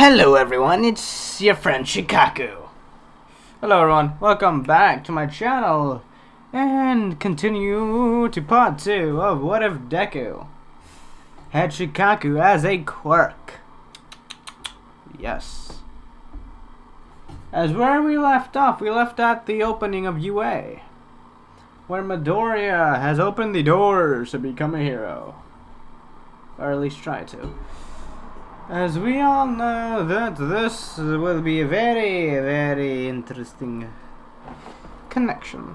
Hello everyone, it's your friend Shukaku. Hello everyone, welcome back to my channel and continue to part 2 of What If Deku had Shukaku as a quirk. Yes. As where we left off, we left at the opening of UA, where Midoriya has opened the doors to become a hero. Or at least try to. As we all know that this will be a very, very interesting connection.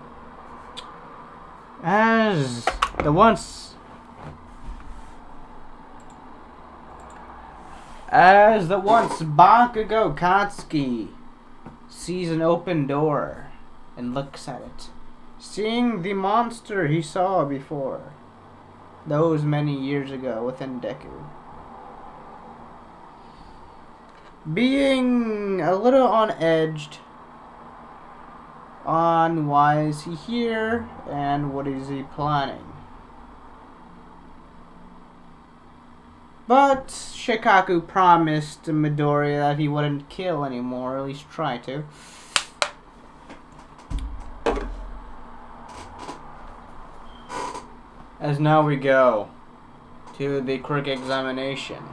As the once Bakugo Katsuki sees an open door and looks at it, seeing the monster he saw before, those many years ago within Deku. Being a little on edged on why is he here and what is he planning. But Shukaku promised Midoriya that he wouldn't kill anymore, or at least try to. As now we go to the Quirk examination.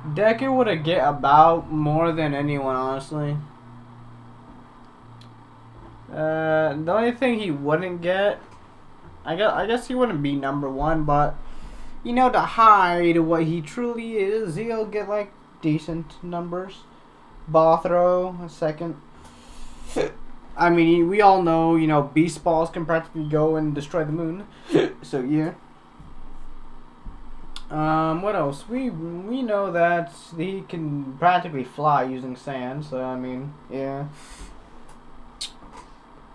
Deku would get about more than anyone, honestly. The only thing he wouldn't get, I guess he wouldn't be number 1, but you know, to hide what he truly is, he'll get like decent numbers. Bothro, a second. I mean, we all know, you know, beast balls can practically go and destroy the moon. So yeah. What else? We know that he can practically fly using sand, so I mean, yeah.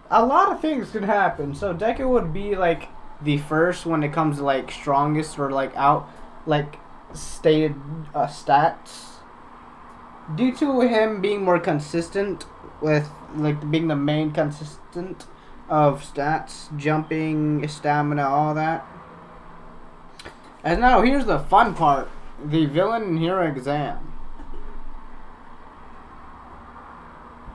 A lot of things could happen, so Deku would be like the first when it comes to like strongest or like stated stats. Due to him being more consistent with like being the main consistent of stats, jumping, stamina, all that. And now here's the fun part, the villain and hero exam.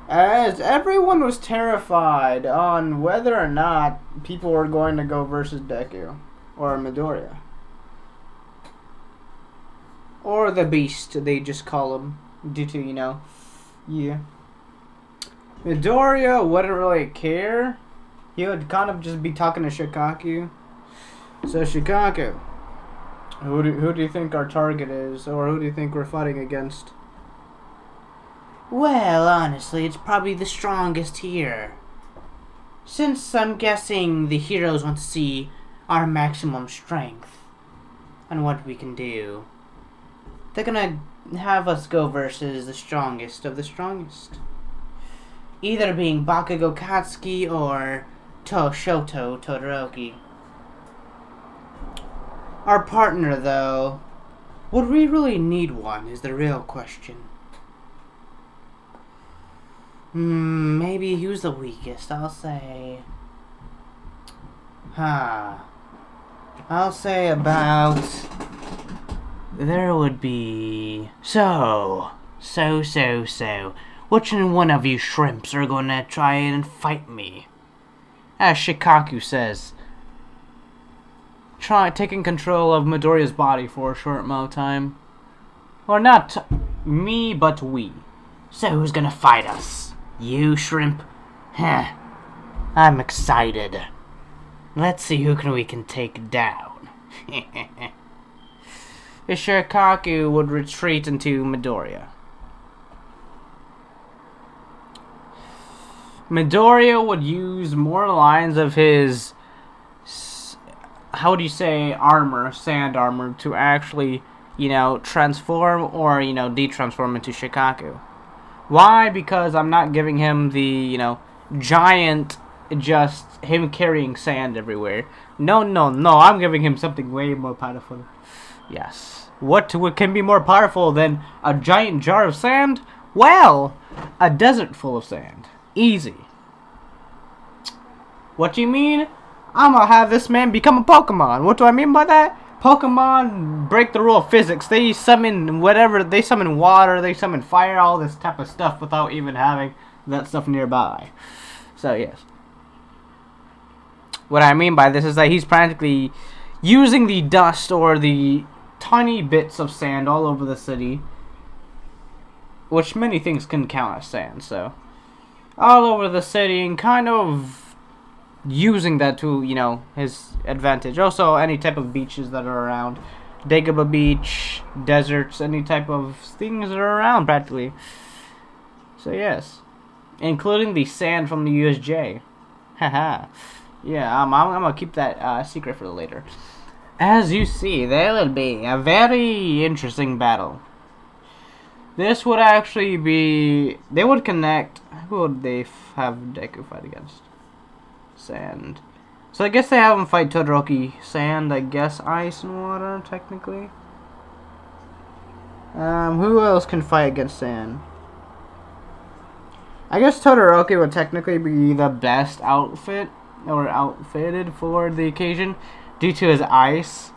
As everyone was terrified on whether or not people were going to go versus Deku or Midoriya. Or the Beast, they just call him, due to, you know, yeah. Midoriya wouldn't really care. He would kind of just be talking to Shukaku. So Shukaku, who do you think our target is, or who do you think we're fighting against? Well, honestly, it's probably the strongest here. Since I'm guessing the heroes want to see our maximum strength and what we can do, they're gonna have us go versus the strongest of the strongest. Either being Bakugo Katsuki or Shoto Todoroki. Our partner, though, would we really need one is the real question. Maybe who's the weakest? I'll say about there would be so which one of you shrimps are gonna try and fight me? As Shukaku says, try taking control of Midoriya's body for a short amount of time. Or not me, but we. So who's gonna fight us? You, shrimp? Heh. I'm excited. Let's see who we can take down. Shukaku would retreat into Midoriya. Midoriya would use more lines of his, how do you say, armor, sand armor, to actually, you know, transform or, you know, de-transform into Shukaku. Why? Because I'm not giving him the, you know, giant, just him carrying sand everywhere. No, I'm giving him something way more powerful. Yes. What can be more powerful than a giant jar of sand? Well, a desert full of sand. Easy. What do you mean? I'm gonna have this man become a Pokemon. What do I mean by that? Pokemon break the rule of physics. They summon whatever. They summon water. They summon fire. All this type of stuff without even having that stuff nearby. So yes. What I mean by this is that he's practically using the dust or the tiny bits of sand all over the city, which many things can count as sand. So all over the city and kind of using that to, you know, his advantage. Also, any type of beaches that are around. Dagobah Beach, deserts, any type of things that are around, practically. So, yes. Including the sand from the USJ. Haha. Yeah, I'm going to keep that secret for later. As you see, there will be a very interesting battle. This would actually be... They would connect... Who would they have Deku fight against? Sand. So I guess they have him fight Todoroki. Sand, I guess ice and water, technically. Who else can fight against sand? I guess Todoroki would technically be the best outfit or outfitted for the occasion due to his ice.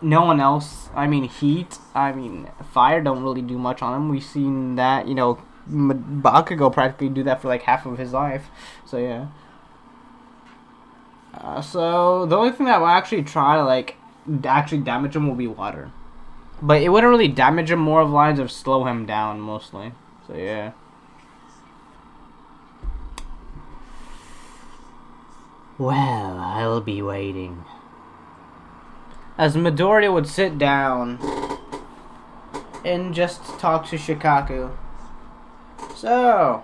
No one else, I mean heat, I mean fire don't really do much on him. We've seen that, you know, Bakugo practically do that for like half of his life. So yeah. So the only thing that will actually try to like actually damage him will be water, but it wouldn't really damage him. More of lines of slow him down mostly. So yeah. Well, I'll be waiting. As Midoriya would sit down and just talk to Shukaku. So,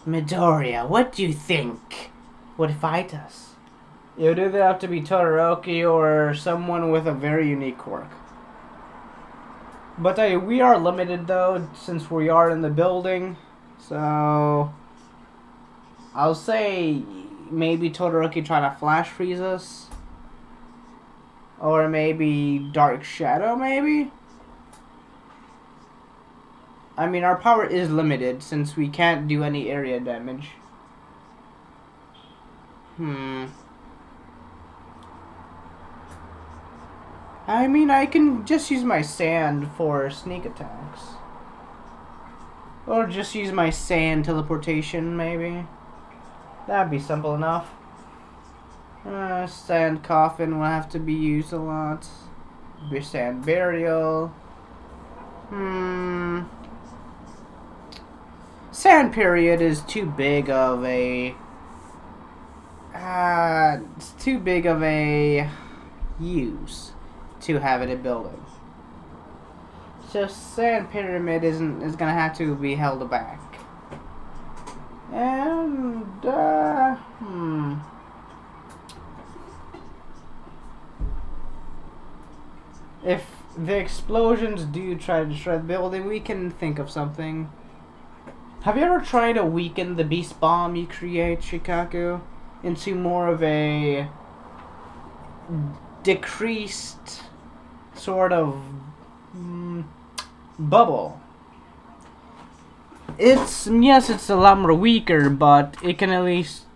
Midoriya, what do you think would fight us? It would either have to be Todoroki or someone with a very unique quirk. But we are limited though, since we are in the building. So, I'll say maybe Todoroki trying to flash freeze us. Or maybe Dark Shadow, maybe? I mean, our power is limited since we can't do any area damage. I mean, I can just use my sand for sneak attacks. Or just use my sand teleportation, maybe. That'd be simple enough. Sand coffin will have to be used a lot. Sand burial. Sand period is too big of a... it's too big of a use to have it in building. So sand pyramid is gonna have to be held back. And if the explosions do try to destroy the building, we can think of something. Have you ever tried to weaken the beast bomb you create, Shukaku, into more of a decreased sort of bubble? It's a lot more weaker, but it can at least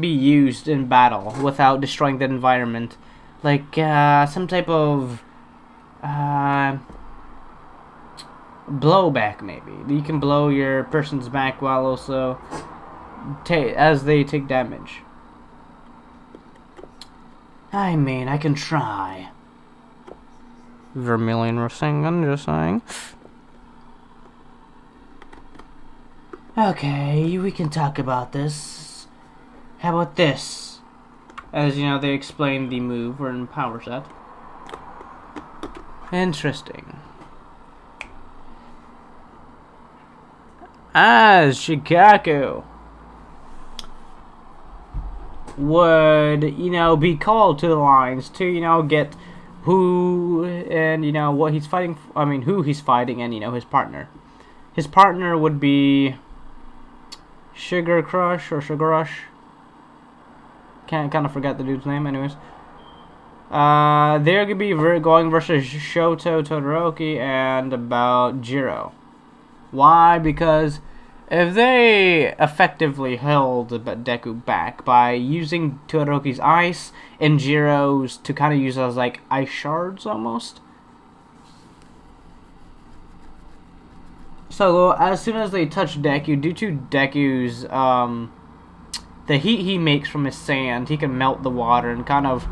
be used in battle without destroying the environment, like some type of blowback. Maybe you can blow your person's back while also as they take damage. I mean, I can try. Vermilion Rasengan, just saying. Okay, we can talk about this. How about this? As you know, they explain the move or in power set. Interesting. As Shukaku would, you know, be called to the lines to, you know, get who and, you know, what he's fighting. I mean, who he's fighting and, you know, his partner. His partner would be Sugar Crush or Sugar Rush. Kind of forget the dude's name, anyways. They're gonna be going versus Shoto Todoroki and about Jiro. Why? Because If they effectively held Deku back by using Todoroki's ice and Jiro's to kind of use as like ice shards almost. So as soon as they touch Deku, due to Deku's the heat he makes from his sand, he can melt the water and kind of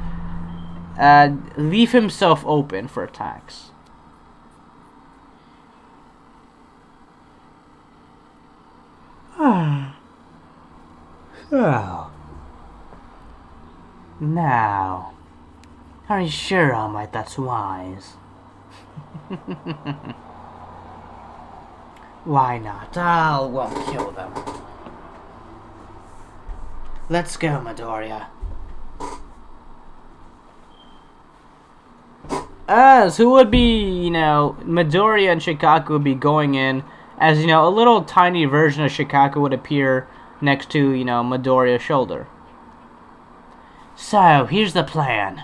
leave himself open for attacks. So, now, are you sure, All Might, that's wise? Why not? Well, kill them. Let's go, Midoriya. As who would be, Midoriya and Shukaku would be going in, as, a little tiny version of Shukaku would appear next to, Midoriya's shoulder. So, here's the plan.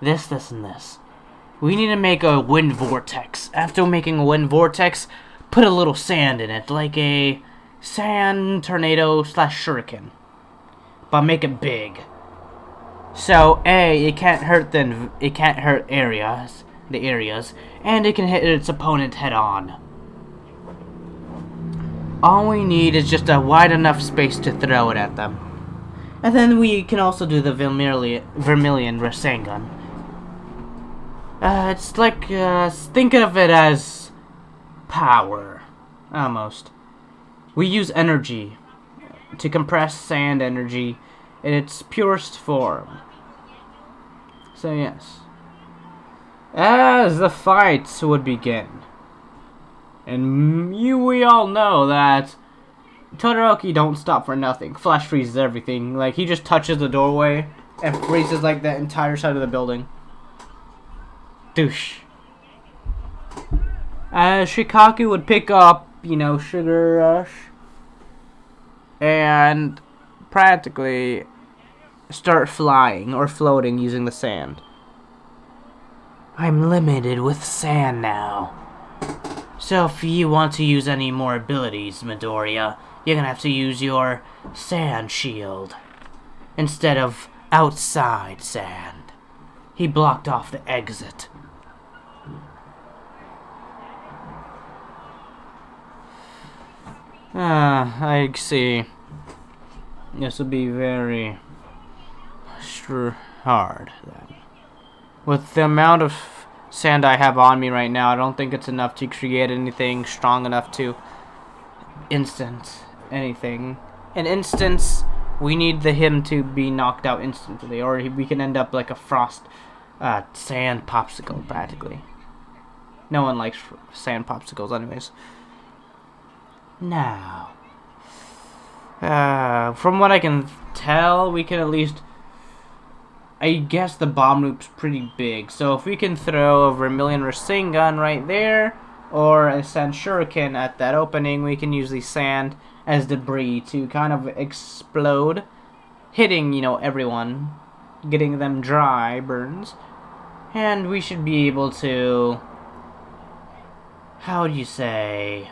This, and this. We need to make a wind vortex. After making a wind vortex, put a little sand in it, like a sand tornado / shuriken. But make it big. So, it can't hurt the areas, and it can hit its opponent head on. All we need is just a wide enough space to throw it at them. And then we can also do the Vermilion Rasengan. It's like, think of it as power, almost. We use energy to compress sand energy in its purest form. So yes. As the fights would begin. And we all know that Todoroki don't stop for nothing. Flash freezes everything. Like, he just touches the doorway and freezes, like, the entire side of the building. Douche. Shukaku would pick up, Sugar Rush. And practically start flying or floating using the sand. I'm limited with sand now. So if you want to use any more abilities, Midoriya, you're gonna have to use your sand shield instead of outside sand. He blocked off the exit. I see. This will be very hard then. With the amount of sand I have on me right now, I don't think it's enough to create anything strong enough to instant anything. In instance, we need him to be knocked out instantly, or we can end up like a frost sand popsicle, practically. No one likes sand popsicles anyways. Now, from what I can tell, we can at least, I guess the bomb loop's pretty big, so if we can throw a Vermilion Rasengan right there, or a Sand Shuriken at that opening, we can use the sand as debris to kind of explode, hitting, everyone, getting them dry burns, and we should be able to, how do you say,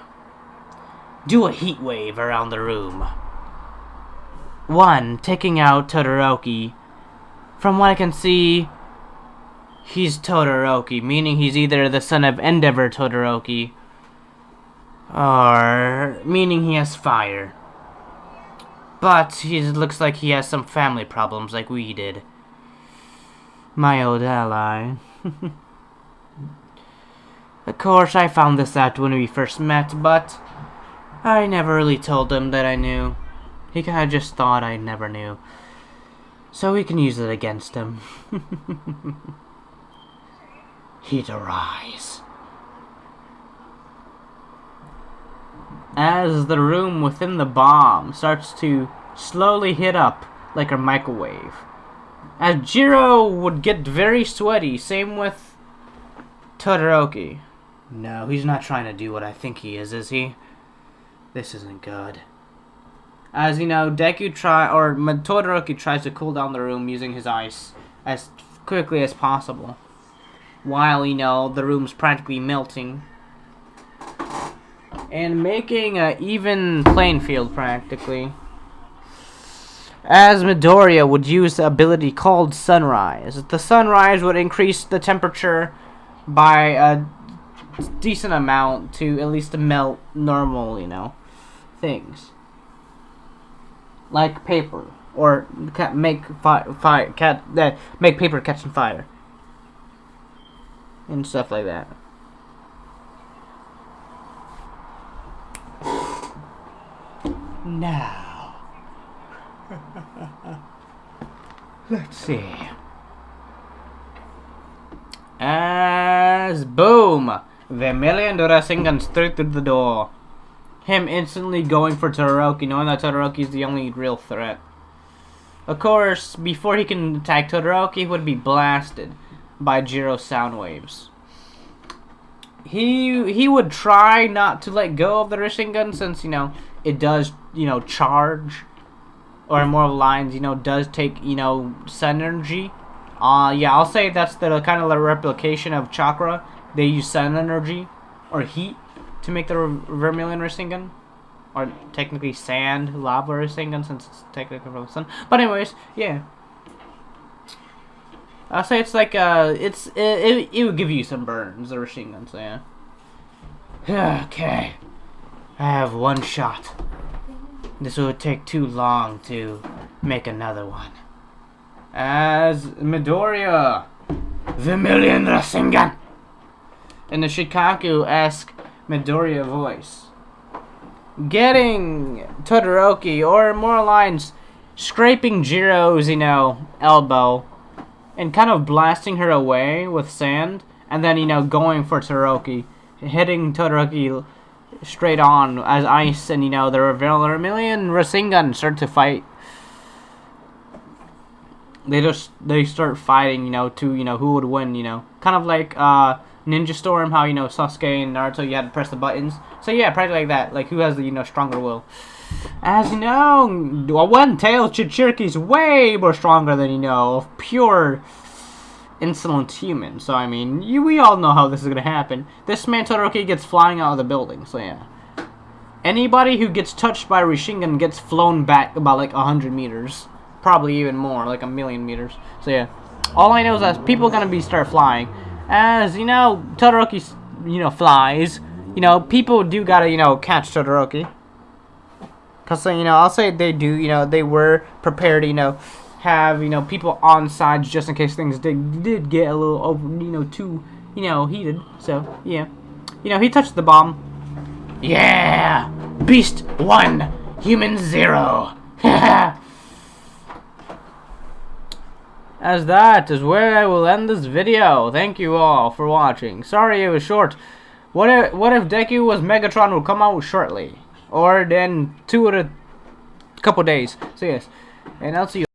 do a heat wave around the room. One, taking out Todoroki. From what I can see, he's Todoroki, meaning he's either the son of Endeavor Todoroki, or meaning he has fire. But he looks like he has some family problems like we did. My old ally. Of course, I found this out when we first met, but I never really told him that I knew. He kinda just thought I never knew. So we can use it against him. Heat arise. As the room within the bomb starts to slowly heat up like a microwave. As Jiro would get very sweaty, same with Todoroki. No, he's not trying to do what I think he is he? This isn't good. As Deku Todoroki tries to cool down the room using his ice as quickly as possible. While, the room's practically melting. and making an even playing field practically. As Midoriya would use the ability called Sunrise. The Sunrise would increase the temperature by a decent amount to at least melt normal, things. Like paper. Or make make paper catch on fire. And stuff like that. Now. Let's see. As boom, the million Rasengan straight through the door. Him instantly going for Todoroki, knowing that Todoroki is the only real threat. Of course, before he can attack Todoroki, he would be blasted by Jiro's sound waves. He would try not to let go of the Rasengan since, it does, charge. Or more lines, does take, sun energy. Yeah, I'll say that's the kind of replication of chakra. They use sun energy or heat to make the Vermilion Rasengan. Or technically sand, lava Rasengan, since it's technically from the sun. But anyways, yeah. I'll say it's like, it would give you some burns, the Rasengan, so yeah. Okay. I have one shot. This would take too long to make another one. As Midoriya, the Million Rasengan, in the Shukaku-esque Midoriya voice, getting Todoroki, or more lines, scraping Jiro's, elbow, and kind of blasting her away with sand, and then, going for Todoroki, hitting Todoroki straight on as ice, and the Vermilion Rasengan start to fight. They start fighting, to who would win, kind of like Ninja Storm, how Sasuke and Naruto, you had to press the buttons. So yeah, practically like that, like who has the stronger will. As one-tailed Jinchuriki's way more stronger than pure insolent human. So I mean, we all know how this is gonna happen. This man Todoroki gets flying out of the building. So yeah, anybody who gets touched by Rasengan gets flown back about like 100 meters, probably even more, like 1,000,000 meters. So yeah, all I know is that people are gonna start flying. As Todoroki flies. People do gotta catch Todoroki. Cause I'll say they do. They were prepared. Have people on sides just in case things did get a little over too heated. So yeah, he touched the bomb. Yeah, Beast 1, Human 0. As that is where I will end this video. Thank you all for watching. Sorry it was short. What if Deku was Megatron will come out shortly, or then 2 or a couple days. So yes, and I'll see you.